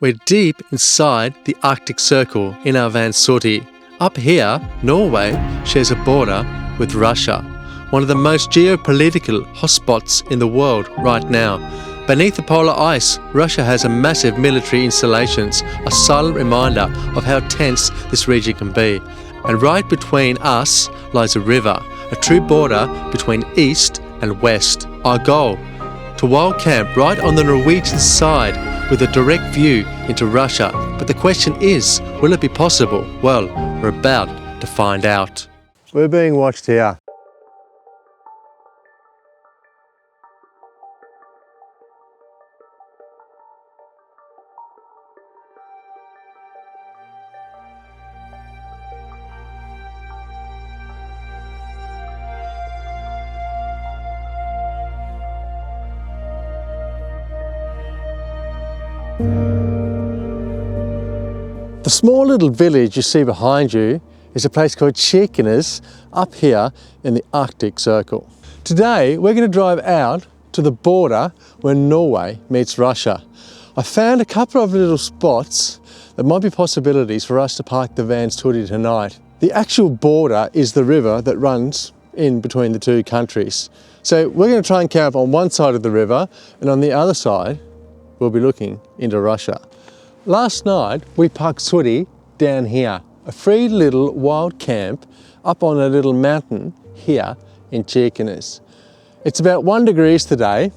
We're deep inside the Arctic Circle in our van Sooty. Up here, Norway shares a border with Russia, one of the most geopolitical hotspots in the world right now. Beneath the polar ice, Russia has a massive military installations, a silent reminder of how tense this region can be. And right between us lies a river, a true border between east and west. Our goal? To wild camp right on the Norwegian side with a direct view into Russia. But the question is, will it be possible? Well, we're about to find out. We're being watched here. The small little village you see behind you is a place called Kirkenes up here in the Arctic Circle. Today we're going to drive out to the border where Norway meets Russia. I found a couple of little spots that might be possibilities for us to park the van Sooty tonight. The actual border is the river that runs in between the two countries. So we're going to try and camp on one side of the river, and on the other side we'll be looking into Russia. Last night we parked Sooty down here, a free little wild camp up on a little mountain here in Kirkenes. It's about 1 degree today.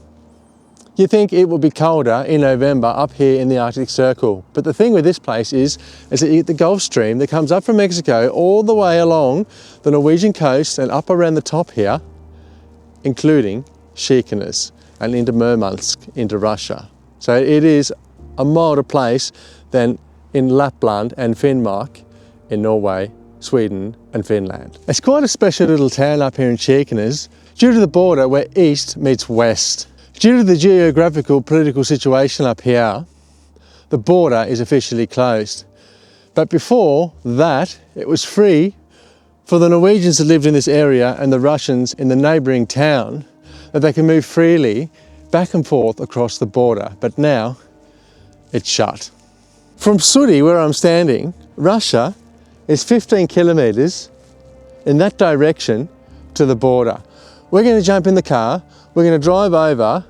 You think it will be colder in November up here in the Arctic Circle, but the thing with this place is that you get the Gulf Stream that comes up from Mexico all the way along the Norwegian coast and up around the top here, including Kirkenes and into Murmansk, into Russia. So it is a milder place than in Lapland and Finnmark in Norway, Sweden and Finland. It's quite a special little town up here in Kirkenes due to the border where east meets west. Due to the geographical political situation up here, the border is officially closed. But before that, it was free for the Norwegians that lived in this area and the Russians in the neighbouring town, that they can move freely back and forth across the border. But now, it's shut. From Sooty, where I'm standing, Russia is 15 kilometres in that direction to the border. We're going to jump in the car, we're going to drive over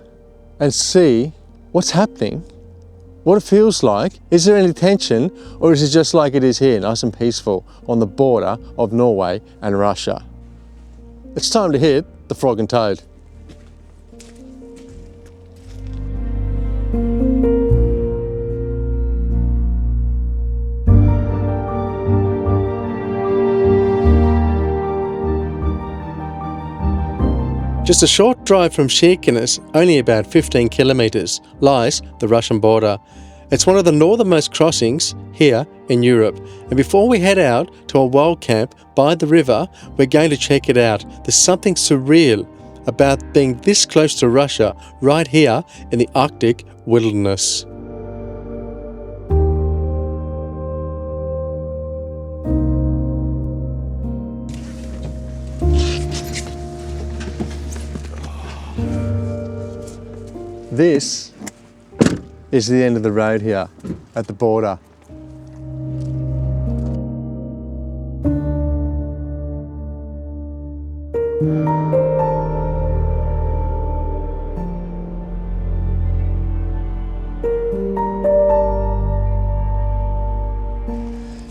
and see what's happening, what it feels like. Is there any tension, or is it just like it is here, nice and peaceful on the border of Norway and Russia? It's time to hit the Frog and Toad. Just a short drive from Kirkenes, only about 15 kilometres, lies the Russian border. It's one of the northernmost crossings here in Europe. And before we head out to a wild camp by the river, we're going to check it out. There's something surreal about being this close to Russia, right here in the Arctic wilderness. This is the end of the road here at the border.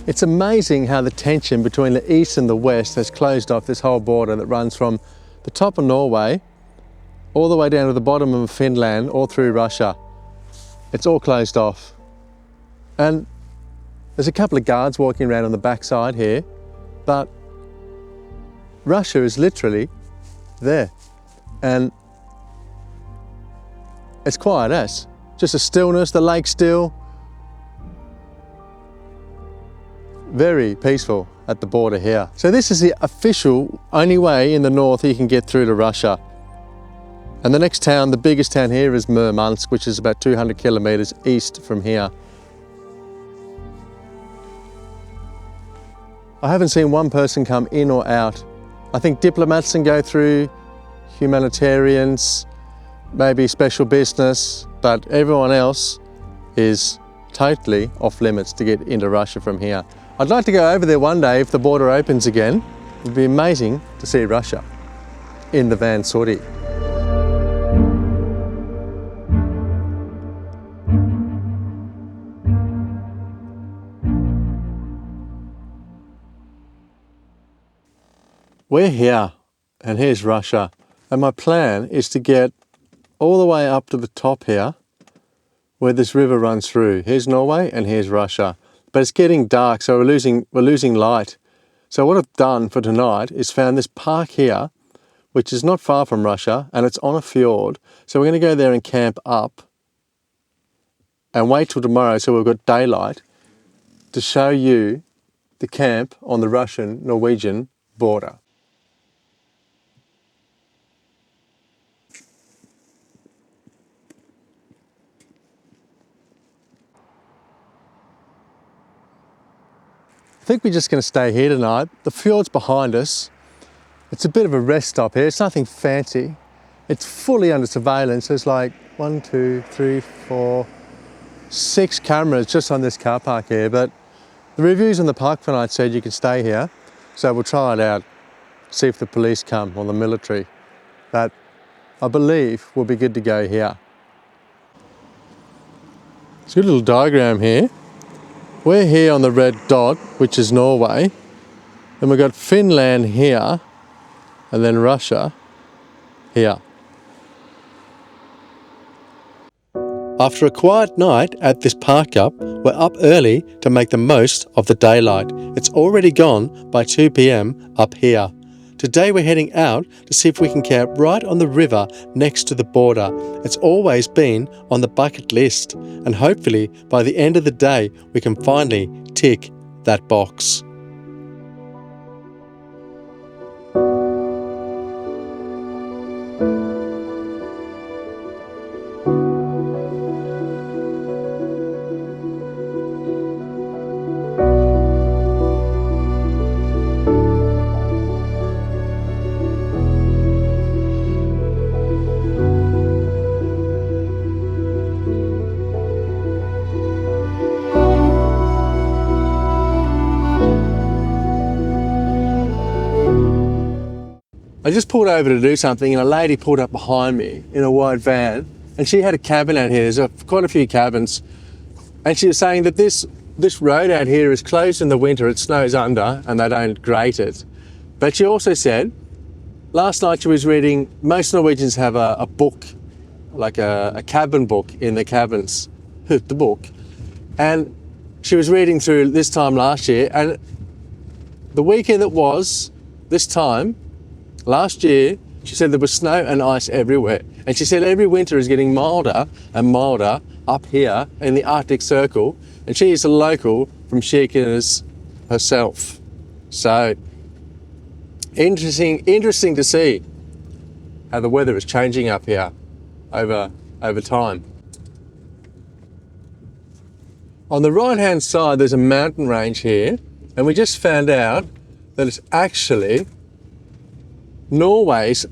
It's amazing how the tension between the east and the west has closed off this whole border that runs from the top of Norway all the way down to the bottom of Finland, all through Russia. It's all closed off. And there's a couple of guards walking around on the backside here, but Russia is literally there. And it's quiet as. Just a stillness, the lake's still. Very peaceful at the border here. So this is the official only way in the north you can get through to Russia. And the next town, the biggest town here, is Murmansk, which is about 200 kilometres east from here. I haven't seen one person come in or out. I think diplomats can go through, humanitarians, maybe special business, but everyone else is totally off limits to get into Russia from here. I'd like to go over there one day if the border opens again. It'd be amazing to see Russia in the Van Sortie. We're here, and here's Russia. And my plan is to get all the way up to the top here, where this river runs through. Here's Norway and here's Russia. But it's getting dark, so we're losing light. So what I've done for tonight is found this park here, which is not far from Russia, and it's on a fjord. So we're going to go there and camp up and wait till tomorrow so we've got daylight to show you the camp on the Russian-Norwegian border. I think we're just going to stay here tonight. The fjord's behind us. It's a bit of a rest stop here. It's nothing fancy. It's fully under surveillance. There's like 1, 2, 3, 4, 6 cameras just on this car park here. But the reviews on the park for night said you can stay here. So we'll try it out, see if the police come or the military. But I believe we'll be good to go here. It's a good little diagram here. We're here on the red dot, which is Norway. Then we've got Finland here, and then Russia here. After a quiet night at this park up, we're up early to make the most of the daylight. It's already gone by 2 p.m. up here. Today we're heading out to see if we can camp right on the river next to the border. It's always been on the bucket list, and hopefully by the end of the day we can finally tick that box. I just pulled over to do something and a lady pulled up behind me in a white van, and she had a cabin out here. There's quite a few cabins, and she was saying that this road out here is closed in the winter. It snows under and they don't grate it. But she also said last night she was reading, most Norwegians have a book, like a cabin book in their cabins, the book, and she was reading through this time last year, and the weekend that was this time last year, she said there was snow and ice everywhere. And she said every winter is getting milder and milder up here in the Arctic Circle. And she is a local from Kirkenes herself. So, interesting to see how the weather is changing up here over time. On the right-hand side, there's a mountain range here. And we just found out that it's actually Norway's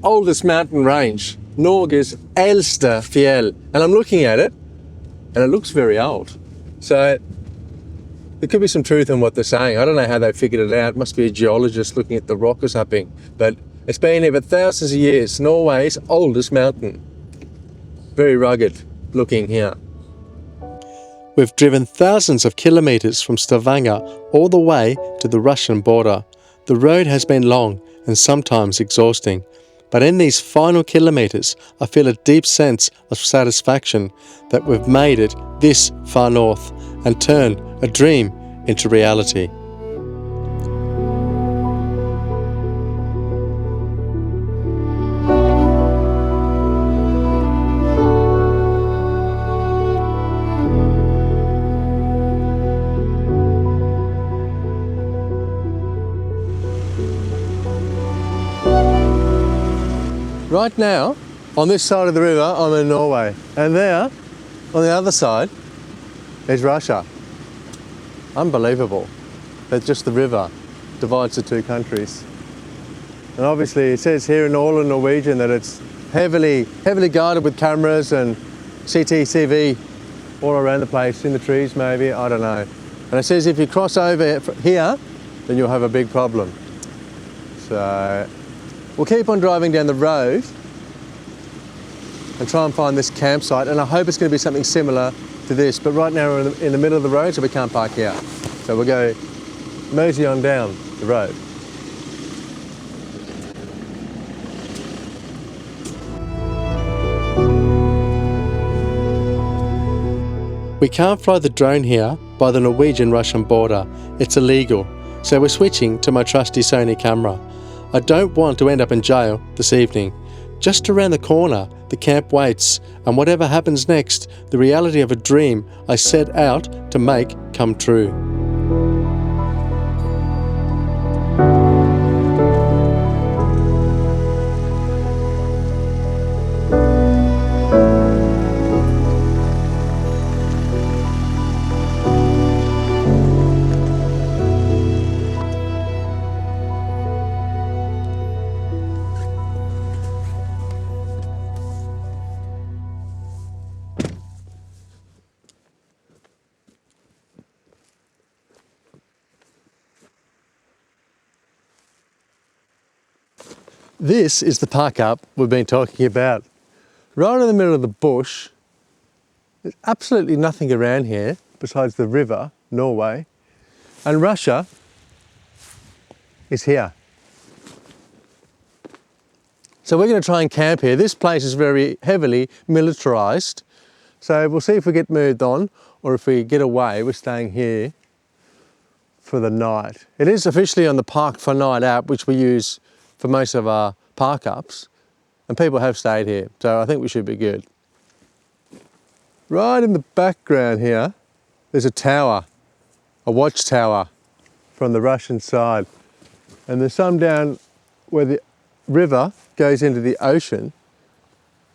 oldest mountain range, Norges eldste fjell. And I'm looking at it, and it looks very old. So there could be some truth in what they're saying. I don't know how they figured it out. It must be a geologist looking at the rock or something. But it's been here for thousands of years. Norway's oldest mountain. Very rugged looking here. We've driven thousands of kilometres from Stavanger all the way to the Russian border. The road has been long and sometimes exhausting, but in these final kilometres I feel a deep sense of satisfaction that we've made it this far north and turned a dream into reality. Right now, on this side of the river, I'm in Norway, and there, on the other side, is Russia. Unbelievable that just the river divides the two countries. And obviously it says here in all in Norwegian that it's heavily guarded with cameras and CCTV all around the place, in the trees maybe, I don't know. And it says if you cross over here, then you'll have a big problem. So we'll keep on driving down the road and try and find this campsite, and I hope it's going to be something similar to this, but right now we're in the middle of the road, so we can't park here. So we'll go mosey on down the road. We can't fly the drone here by the Norwegian-Russian border. It's illegal, so we're switching to my trusty Sony camera. I don't want to end up in jail this evening. Just around the corner, the camp waits, and whatever happens next, the reality of a dream I set out to make come true. This is the park up we've been talking about. Right in the middle of the bush, there's absolutely nothing around here besides the river, Norway, and Russia is here. So we're going to try and camp here. This place is very heavily militarised, so we'll see if we get moved on, or if we get away, we're staying here for the night. It is officially on the Park for Night app, which we use for most of our park ups, and people have stayed here, so I think we should be good. Right in the background here, there's a tower, a watchtower from the Russian side, and there's some down where the river goes into the ocean,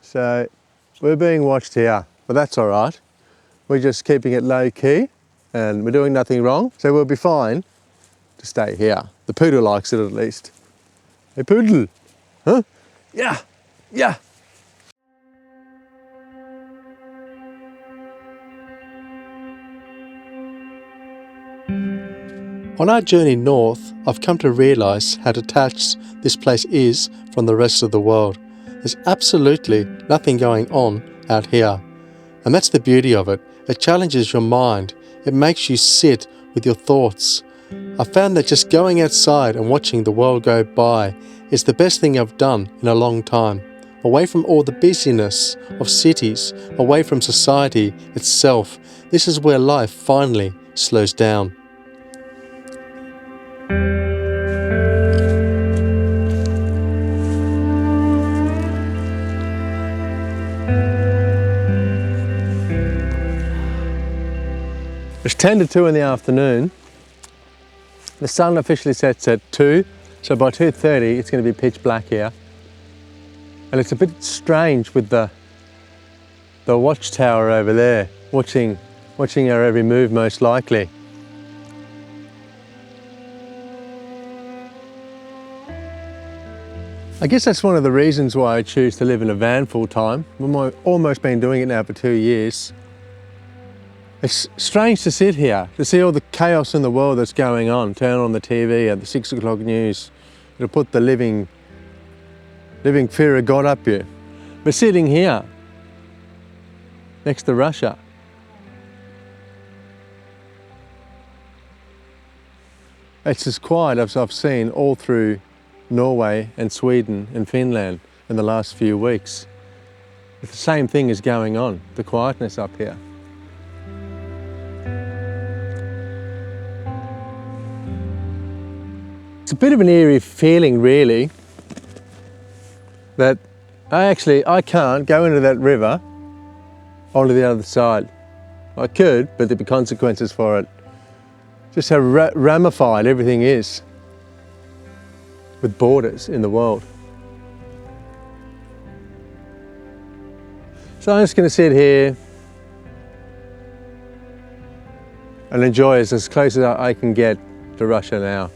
so we're being watched here, but that's all right. We're just keeping it low key, and we're doing nothing wrong, so we'll be fine to stay here. The poodle likes it at least. Hey poodle, huh? Yeah, yeah. On our journey north, I've come to realise how detached this place is from the rest of the world. There's absolutely nothing going on out here. And that's the beauty of it. It challenges your mind. It makes you sit with your thoughts. I found that just going outside and watching the world go by is the best thing I've done in a long time. Away from all the busyness of cities, away from society itself, this is where life finally slows down. It's 10 to 2 in the afternoon. The sun officially sets at 2, so by 2:30 it's going to be pitch black here. And it's a bit strange with the watchtower over there, watching our every move most likely. I guess that's one of the reasons why I choose to live in a van full time. I've almost been doing it now for 2 years. It's strange to sit here, to see all the chaos in the world that's going on. Turn on the TV at the 6 o'clock news. It'll put the living fear of God up you. But sitting here, next to Russia, it's as quiet as I've seen all through Norway and Sweden and Finland in the last few weeks. It's the same thing is going on, the quietness up here. It's a bit of an eerie feeling really, that I can't go into that river onto the other side. I could, but there'd be consequences for it. Just how ramified everything is with borders in the world. So I'm just going to sit here and enjoy it as close as I can get to Russia now.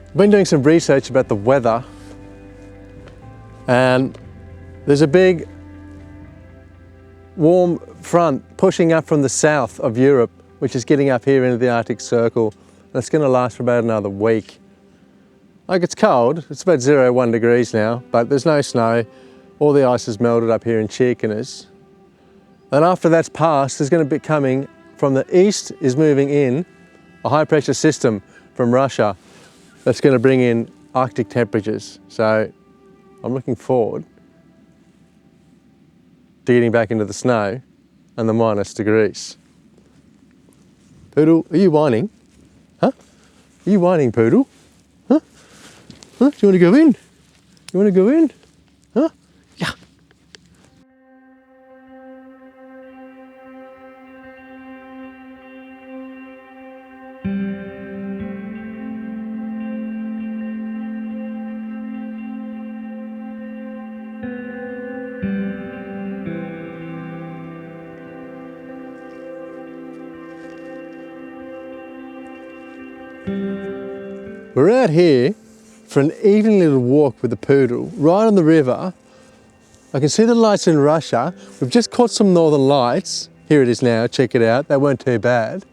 I've been doing some research about the weather And there's a big warm front pushing up from the south of Europe, which is getting up here into the Arctic Circle. And it's going to last for about another week. Like, it's cold, it's about 0, 1 degrees now, but there's no snow. All the ice is melted up here in Chekinus. And after that's passed, there's going to be coming from the east is moving in a high pressure system from Russia that's going to bring in Arctic temperatures. So I'm looking forward to getting back into the snow and the minus degrees. Poodle, are you whining? Huh? Are you whining, Poodle? Huh? Huh? Do you want to go in? You want to go in? Huh? Yeah. We're out here for an evening little walk with the poodle, right on the river. I can see the lights in Russia. We've just caught some northern lights. Here it is now, check it out. They weren't too bad.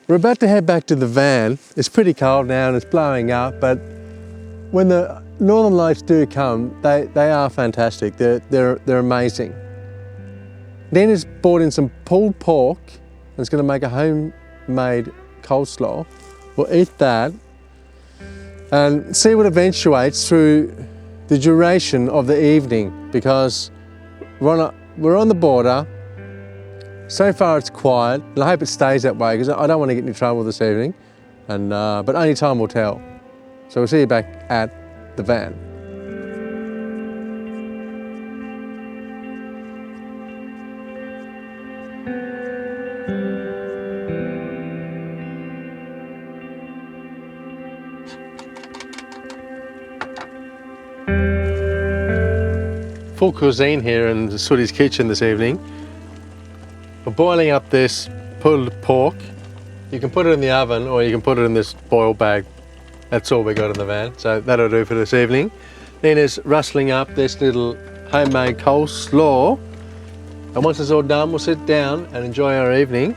We're about to head back to the van. It's pretty cold now and it's blowing up, but when the northern lights do come, they are fantastic. They're amazing. Nina's bought in some pulled pork and it's going to make a homemade coleslaw. We'll eat that and see what eventuates through the duration of the evening, because we're on the border. So far it's quiet, and I hope it stays that way because I don't want to get into trouble this evening, and but only time will tell. So we'll see you back at the van. Full cuisine here in Sooty's kitchen this evening. We're boiling up this pulled pork. You can put it in the oven or you can put it in this boil bag. That's all we got in the van, so that'll do for this evening. Nina's rustling up this little homemade coleslaw. And once it's all done, we'll sit down and enjoy our evening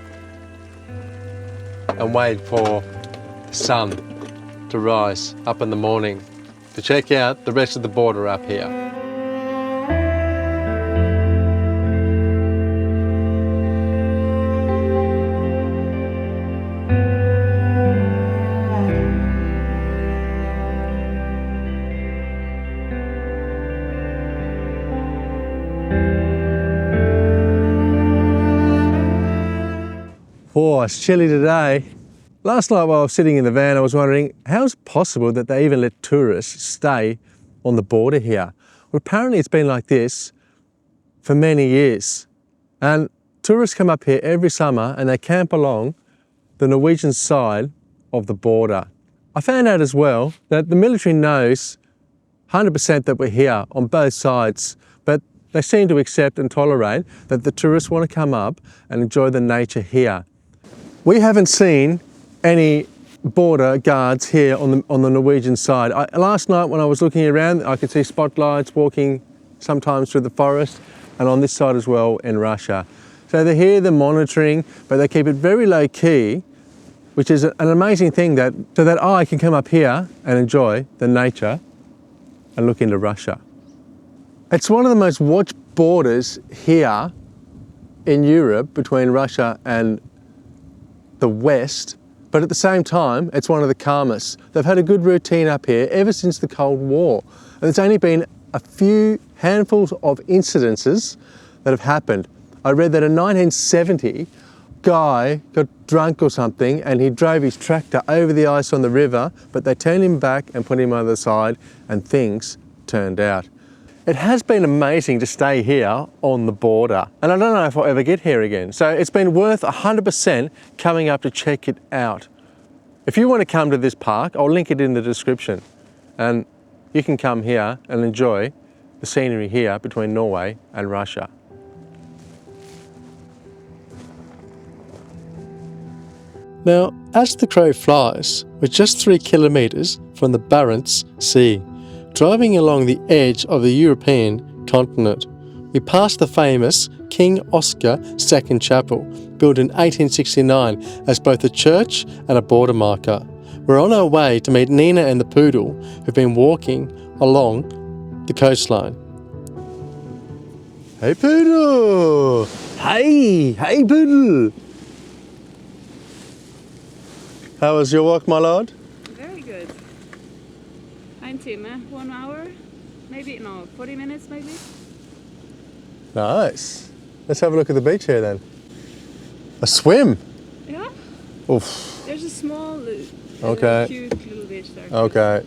and wait for the sun to rise up in the morning to check out the rest of the border up here. Oh, it's chilly today. Last night while I was sitting in the van, I was wondering, how is it possible that they even let tourists stay on the border here? Well, apparently it's been like this for many years. And tourists come up here every summer and they camp along the Norwegian side of the border. I found out as well that the military knows 100% that we're here on both sides, but they seem to accept and tolerate that the tourists want to come up and enjoy the nature here. We haven't seen any border guards here on the Norwegian side. Last night when I was looking around, I could see spotlights walking sometimes through the forest, and on this side as well in Russia. So they're here, they're monitoring, but they keep it very low key, which is an amazing thing so that I can come up here and enjoy the nature and look into Russia. It's one of the most watched borders here in Europe between Russia and the West, but at the same time, it's one of the calmest. They've had a good routine up here ever since the Cold War. And there's only been a few handfuls of incidences that have happened. I read that in 1970, guy got drunk or something and he drove his tractor over the ice on the river, but they turned him back and put him on the side and things turned out. It has been amazing to stay here on the border, and I don't know if I'll ever get here again. So it's been worth 100% coming up to check it out. If you want to come to this park, I'll link it in the description, and you can come here and enjoy the scenery here between Norway and Russia. Now, as the crow flies, we're just 3 kilometres from the Barents Sea, Driving along the edge of the European continent, we passed the famous King Oscar II Chapel, built in 1869 as both a church and a border marker. We're on our way to meet Nina and the poodle, who've been walking along the coastline. Hey poodle! Hey poodle! How was your walk, my lord? Very good. 1 timme, 1 hour, maybe, no, 40 minutes maybe. Nice. Let's have a look at the beach here then. A swim? Yeah. Oof. There's a small, Okay. cute little beach there. Okay.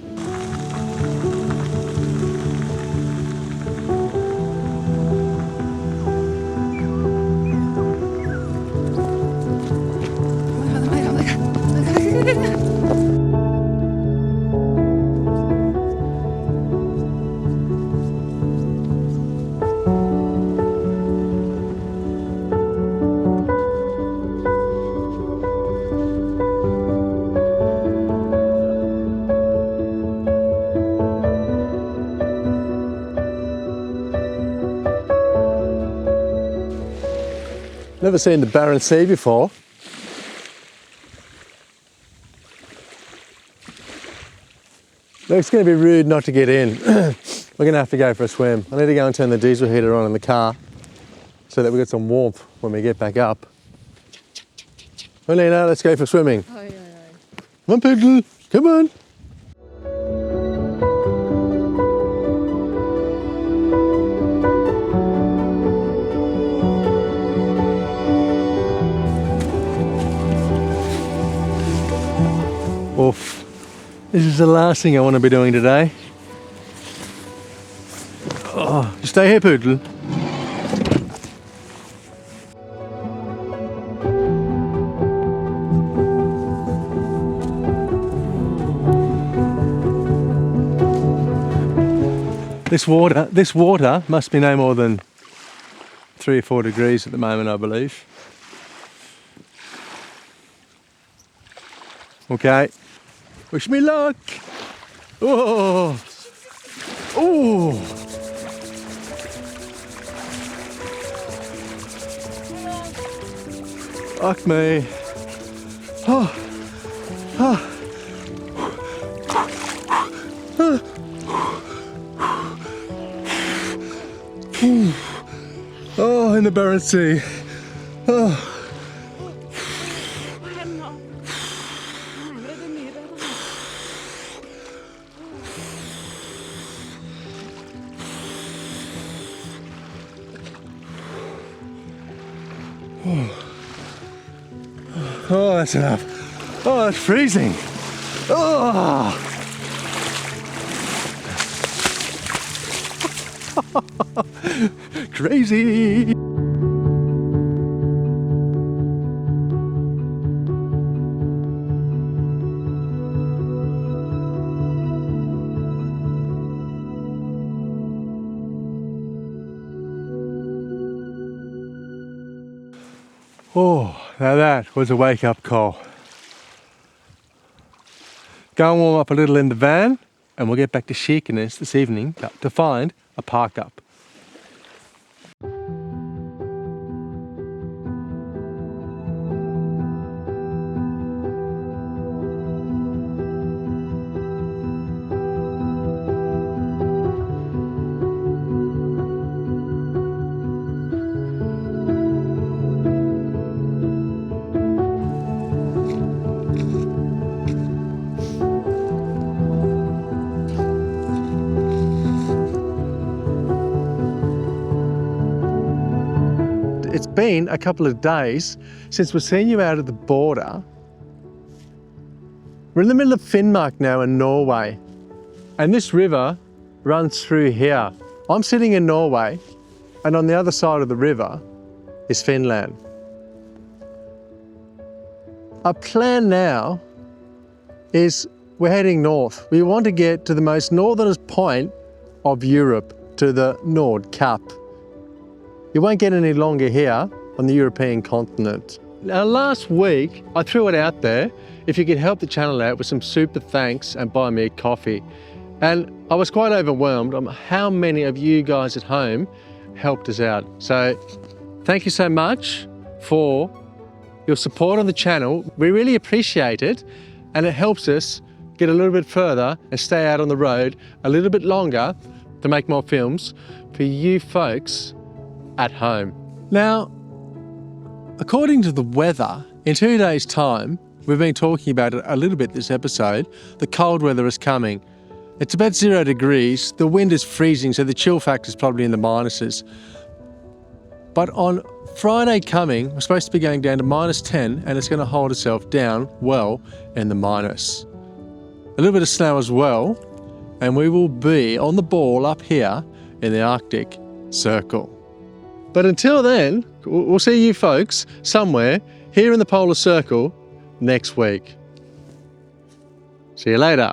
Never seen the Barents Sea before. Look, it's going to be rude not to get in. We're going to have to go for a swim. I need to go and turn the diesel heater on in the car so that we get some warmth when we get back up. Well, Lena, let's go for swimming. Oi. Come on, poodle, come on. Oof. This is the last thing I want to be doing today. Oh, you stay here, poodle. This water must be no more than 3 or 4 degrees at the moment, I believe. Okay, wish me luck. Oh, oh. Fuck me. Oh, oh. Oh, in the Barents Sea. Oh. Oh, that's enough. Oh, it's freezing. Oh. Crazy. Oh, now that was a wake-up call. Go and warm up a little in the van, and we'll get back to Shekiness this evening to find a park up. It's been a couple of days since we've seen you out at the border. We're in the middle of Finnmark now in Norway, and this river runs through here. I'm sitting in Norway, and on the other side of the river is Finland. Our plan now is we're heading north. We want to get to the most northernest point of Europe, to the Nordkapp. You won't get any longer here on the European continent. Now, last week, I threw it out there, if you could help the channel out with some super thanks and buy me a coffee. And I was quite overwhelmed on how many of you guys at home helped us out. So thank you so much for your support on the channel. We really appreciate it, and it helps us get a little bit further and stay out on the road a little bit longer to make more films for you folks at home. Now, according to the weather, in 2 days' time, we've been talking about it a little bit this episode, the cold weather is coming. It's about 0 degrees, the wind is freezing, so the chill factor is probably in the minuses. But on Friday coming, we're supposed to be going down to -10, and it's going to hold itself down well in the minus. A little bit of snow as well, and we will be on the ball up here in the Arctic Circle. But until then, we'll see you folks somewhere here in the Polar Circle next week. See you later.